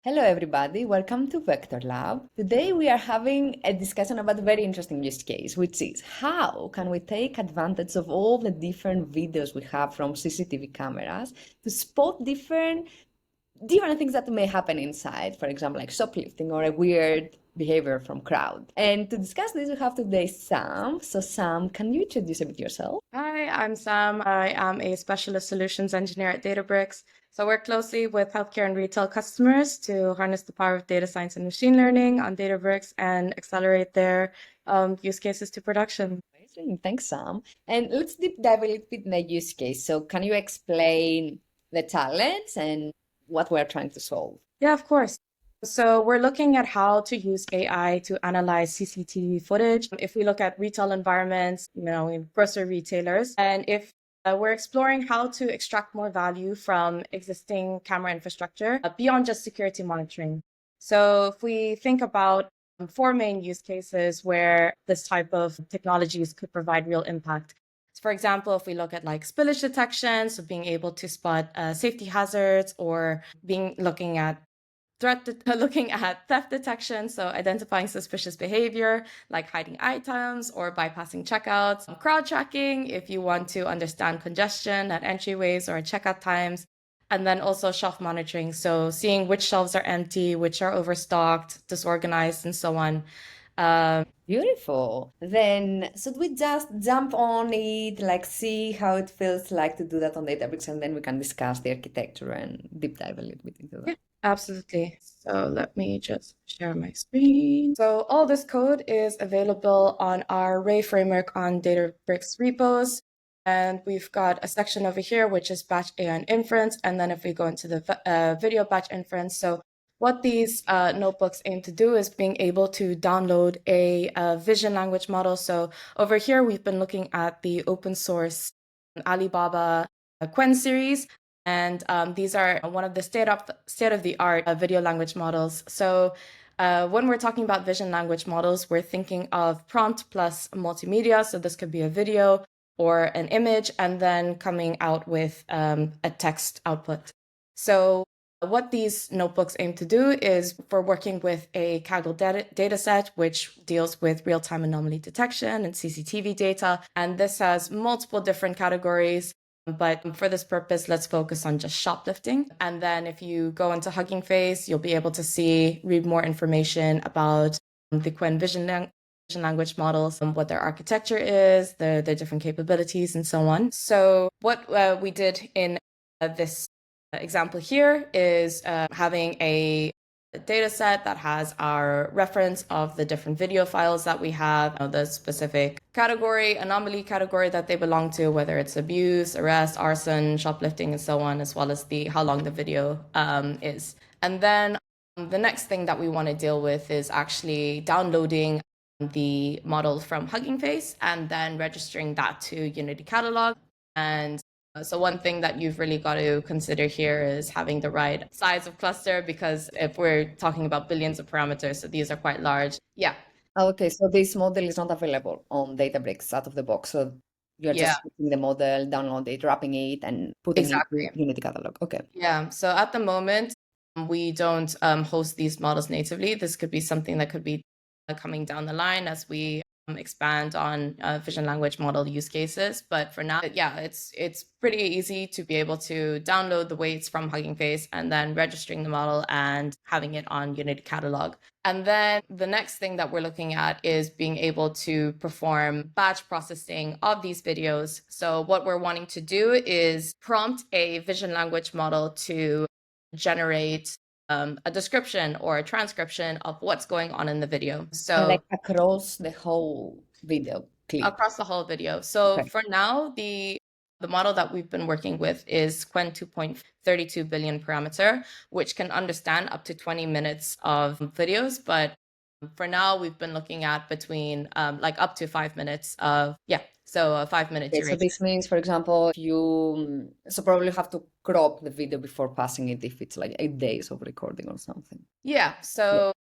Hello everybody, welcome to VectorLab. Today we are having a discussion about a very interesting use case, which is how can we take advantage of all the different videos we have from CCTV cameras to spot different things that may happen inside, for example, like shoplifting or a weird behavior from crowd. And to discuss this, we have today Sam. So Sam, can you introduce a bit yourself? Hi, I'm Sam. I am a specialist solutions engineer at Databricks. So I work closely with healthcare and retail customers to harness the power of data science and machine learning on Databricks and accelerate their use cases to production. Amazing, thanks Sam. And let's deep dive a little bit in the use case. So can you explain the challenge and what we're trying to solve? Yeah, of course. So we're looking at how to use AI to analyze CCTV footage. If we look at retail environments, in grocery retailers, and if we're exploring how to extract more value from existing camera infrastructure beyond just security monitoring. So if we think about four main use cases where this type of technologies could provide real impact. So for example, if we look at like spillage detection, so being able to spot safety hazards, or looking at theft detection, so identifying suspicious behavior like hiding items or bypassing checkouts. Crowd tracking, if you want to understand congestion at entryways or checkout times. And then also shelf monitoring, so seeing which shelves are empty, which are overstocked, disorganized, and so on. Beautiful. Then should we just jump on it, like see how it feels like to do that on Databricks, and then we can discuss the architecture and deep dive a little bit into that? Yeah, absolutely. So let me just share my screen. So all this code is available on our Ray framework on Databricks repos. And we've got a section over here, which is batch AI and inference. And then if we go into the video batch inference, so what these notebooks aim to do is being able to download a vision language model. So over here, we've been looking at the open source Alibaba Qwen series. And these are one of the state-of-the-art video language models. So when we're talking about vision language models, we're thinking of prompt plus multimedia. So this could be a video or an image, and then coming out with a text output. So what these notebooks aim to do is for working with a Kaggle data set, which deals with real-time anomaly detection and CCTV data. And this has multiple different categories. But for this purpose, let's focus on just shoplifting. And then if you go into Hugging Face, you'll be able to read more information about the Qwen vision language models, what their architecture is, their different capabilities, and so on. So what we did in this example here is having a data set that has our reference of the different video files that we have, the specific category, anomaly category that they belong to, whether it's abuse, arrest, arson, shoplifting, and so on, as well as how long the video is. And then the next thing that we want to deal with is actually downloading the model from Hugging Face and then registering that to Unity Catalog. And so one thing that you've really got to consider here is having the right size of cluster, because if we're talking about billions of parameters, so these are quite large. Yeah. Okay, so this model is not available on Databricks out of the box. So you're just picking the model, download it, wrapping it, and putting it in Unity Catalog. Okay. Yeah. So at the moment, we don't host these models natively. This could be something that could be coming down the line as we expand on vision language model use cases. But for now, yeah, it's pretty easy to be able to download the weights from Hugging Face and then registering the model and having it on Unity Catalog. And then the next thing that we're looking at is being able to perform batch processing of these videos. So what we're wanting to do is prompt a vision language model to generate a description or a transcription of what's going on in the video. So like across the whole video clip. Across the whole video. So for now, the model that we've been working with is Qwen 2.32 billion parameter, which can understand up to 20 minutes of videos. But for now, we've been looking at between like up to 5 minutes of, so a 5-minute duration. So this means, for example, you probably have to crop the video before passing it if it's like 8 days of recording or something. Yeah. So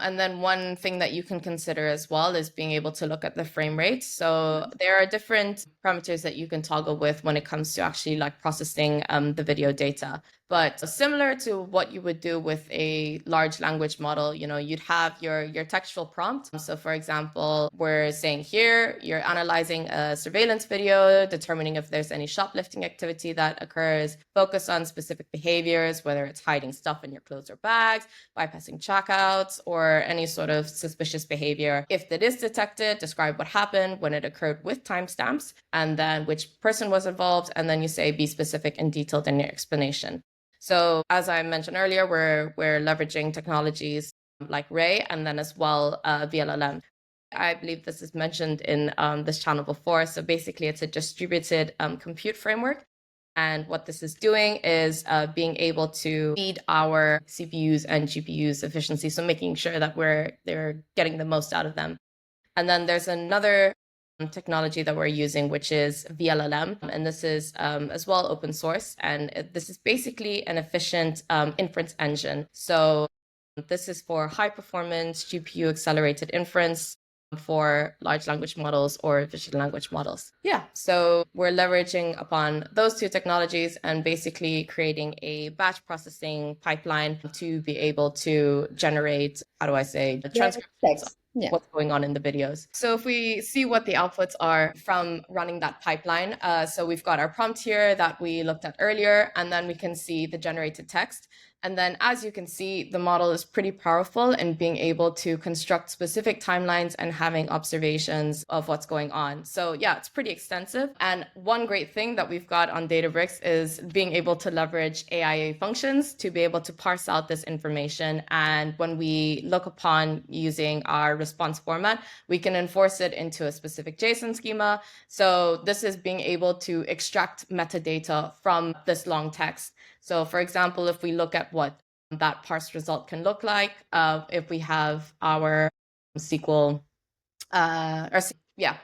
and then one thing that you can consider as well is being able to look at the frame rate. So there are different parameters that you can toggle with when it comes to actually like processing the video data. But similar to what you would do with a large language model, you'd have your textual prompt. So for example, we're saying here, you're analyzing a surveillance video, determining if there's any shoplifting activity that occurs, focus on specific behaviors, whether it's hiding stuff in your clothes or bags, bypassing checkouts, or any sort of suspicious behavior. If that is detected, describe what happened, when it occurred with timestamps, and then which person was involved, and then you say be specific and detailed in your explanation. So as I mentioned earlier, we're leveraging technologies like Ray and then as well VLLM. I believe this is mentioned in this channel before. So basically, it's a distributed compute framework. And what this is doing is being able to feed our CPUs and GPUs efficiency. So making sure that they're getting the most out of them. And then there's another technology that we're using, which is VLLM. And this is as well open source. And this is basically an efficient inference engine. So this is for high performance GPU accelerated inference for large language models or visual language models. Yeah, so we're leveraging upon those two technologies and basically creating a batch processing pipeline to be able to generate, how do I say, the transcripts. Yeah. What's going on in the videos. So if we see what the outputs are from running that pipeline, so we've got our prompt here that we looked at earlier, and then we can see the generated text. And then as you can see, the model is pretty powerful in being able to construct specific timelines and having observations of what's going on. So yeah, it's pretty extensive. And one great thing that we've got on Databricks is being able to leverage AI functions to be able to parse out this information. And when we look upon using our response format, we can enforce it into a specific JSON schema. So this is being able to extract metadata from this long text. So for example, if we look at what that parsed result can look like, if we have our SQL,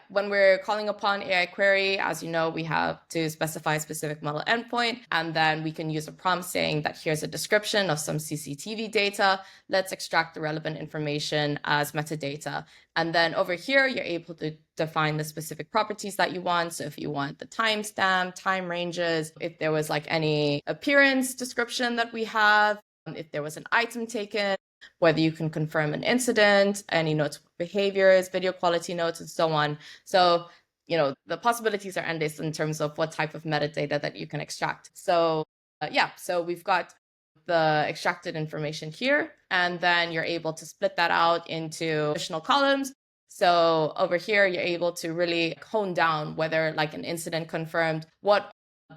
when we're calling upon AI query, as you know, we have to specify a specific model endpoint, and then we can use a prompt saying that here's a description of some CCTV data. Let's extract the relevant information as metadata. And then over here, you're able to define the specific properties that you want. So if you want the timestamp, time ranges, if there was like any appearance description that we have, if there was an item taken, whether you can confirm an incident, any notes, behaviors, video quality notes, and so on. So, the possibilities are endless in terms of what type of metadata that you can extract. So, so we've got the extracted information here, and then you're able to split that out into additional columns. So over here, you're able to really hone down whether like an incident confirmed, what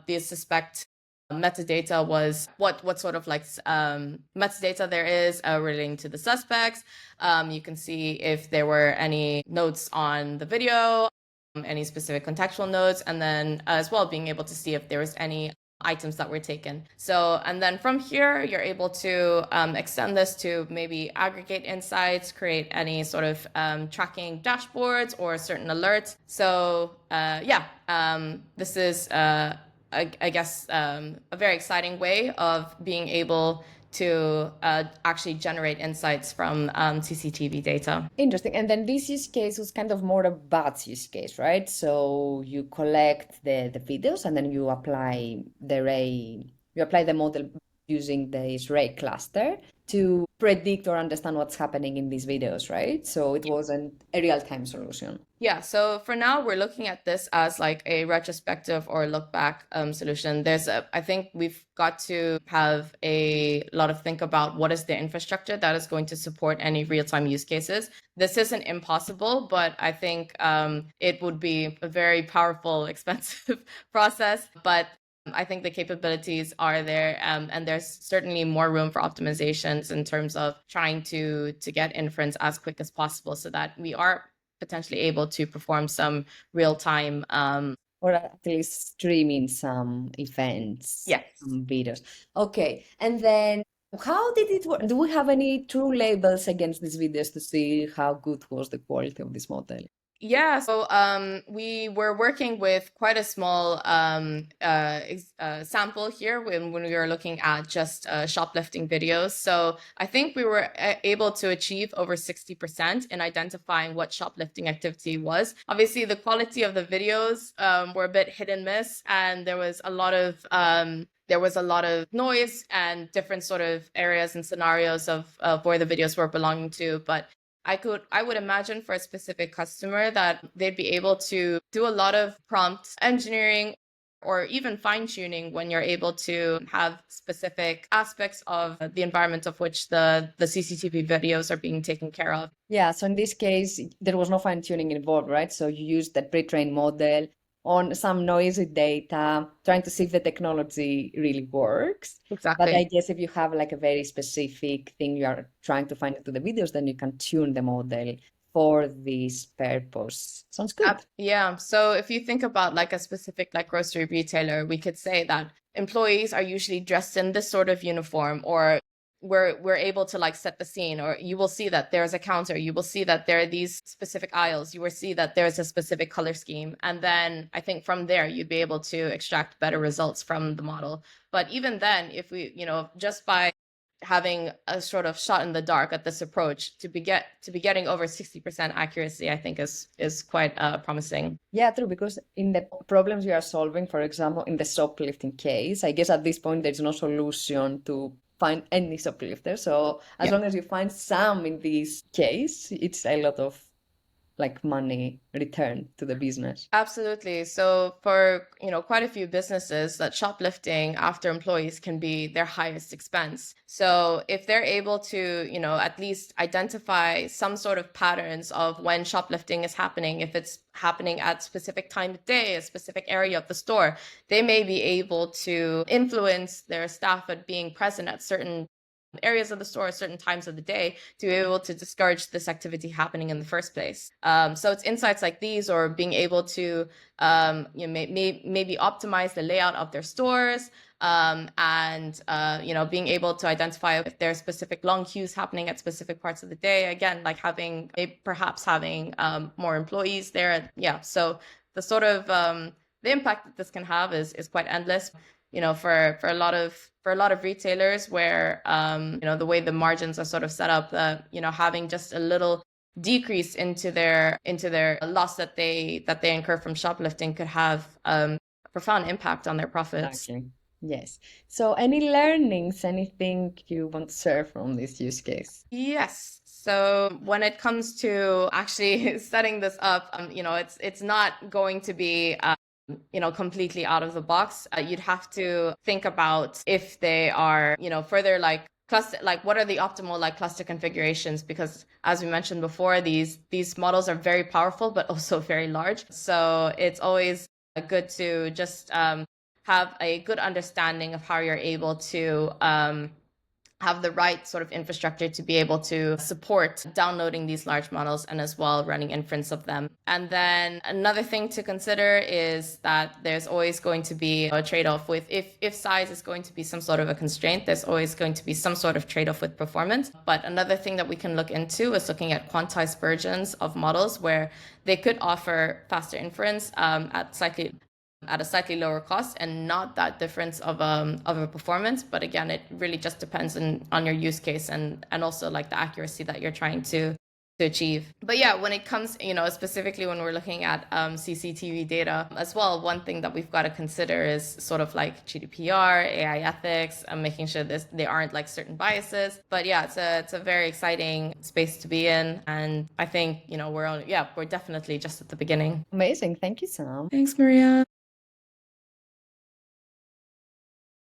the suspect metadata was, what sort of like metadata there is relating to the suspects. You can see if there were any notes on the video, any specific contextual notes, and then as well being able to see if there was any items that were taken. So, and then from here, you're able to extend this to maybe aggregate insights, create any sort of tracking dashboards or certain alerts. So this is, I guess, a very exciting way of being able to actually generate insights from CCTV data. Interesting. And then this use case was kind of more a batch use case, right? So you collect the videos and then you apply the model using this Ray cluster to predict or understand what's happening in these videos, right? So it wasn't a real-time solution. Yeah, so for now, we're looking at this as like a retrospective or look back solution. I think we've got to have a lot of think about what is the infrastructure that is going to support any real-time use cases. This isn't impossible, but I think it would be a very powerful, expensive process. But I think the capabilities are there, and there's certainly more room for optimizations in terms of trying to get inference as quick as possible so that we are potentially able to perform some real-time or at least streaming some events, some videos. Okay, and then how did it work? Do we have any true labels against these videos to see how good was the quality of this model? Yeah, so we were working with quite a small sample here when we were looking at just shoplifting videos. So I think we were able to achieve over 60% in identifying what shoplifting activity was. Obviously, the quality of the videos were a bit hit and miss, and there was a lot of noise and different sort of areas and scenarios of where the videos were belonging to. But I would imagine for a specific customer that they'd be able to do a lot of prompt engineering or even fine tuning when you're able to have specific aspects of the environment of which the CCTV videos are being taken care of. Yeah, so in this case, there was no fine tuning involved, right? So you used the pre-trained model on some noisy data, trying to see if the technology really works. Exactly. But I guess if you have like a very specific thing you are trying to find into the videos, then you can tune the model for this purpose. Sounds good. Yeah. So if you think about like a specific like grocery retailer, we could say that employees are usually dressed in this sort of uniform, or we're able to like set the scene, or you will see that there's a counter, you will see that there are these specific aisles, you will see that there's a specific color scheme, and then I think from there you'd be able to extract better results from the model. But even then, if we, just by having a sort of shot in the dark at this approach to be getting over 60% accuracy, I think is quite promising. Yeah, true, because in the problems you are solving, for example, in the shoplifting case, I guess at this point there's no solution to find any shoplifter. So as long as you find some in this case, it's a lot of like money returned to the business. Absolutely. So for, quite a few businesses, that shoplifting after employees can be their highest expense. So if they're able to, at least identify some sort of patterns of when shoplifting is happening, if it's happening at specific time of day, a specific area of the store, they may be able to influence their staff at being present at certain areas of the store at certain times of the day to be able to discourage this activity happening in the first place. So it's insights like these, or being able to maybe optimize the layout of their stores, and being able to identify if there's specific long queues happening at specific parts of the day. Again, like perhaps having more employees there. Yeah. So the sort of the impact that this can have is quite endless. For a lot of retailers where the way the margins are sort of set up, having just a little decrease into their loss that they incur from shoplifting could have a profound impact on their profits. Exactly. Yes. So any learnings, anything you want to share from this use case? Yes. So when it comes to actually setting this up, it's not going to be completely out of the box. You'd have to think about if they are, further like cluster, like what are the optimal like cluster configurations? Because as we mentioned before, these models are very powerful, but also very large. So it's always good to just have a good understanding of how you're able to have the right sort of infrastructure to be able to support downloading these large models and as well running inference of them. And then another thing to consider is that there's always going to be a trade-off with, if size is going to be some sort of a constraint, there's always going to be some sort of trade-off with performance. But another thing that we can look into is looking at quantized versions of models where they could offer faster inference at a slightly lower cost and not that difference of a performance. But again, it really just depends on your use case and also like the accuracy that you're trying to achieve. But yeah, when it comes, specifically when we're looking at CCTV data as well, one thing that we've got to consider is sort of like GDPR, AI ethics, and making sure there aren't like certain biases. But yeah, it's a very exciting space to be in, and I think we're definitely just at the beginning. Amazing. Thank you, Sam. Thanks, Maria.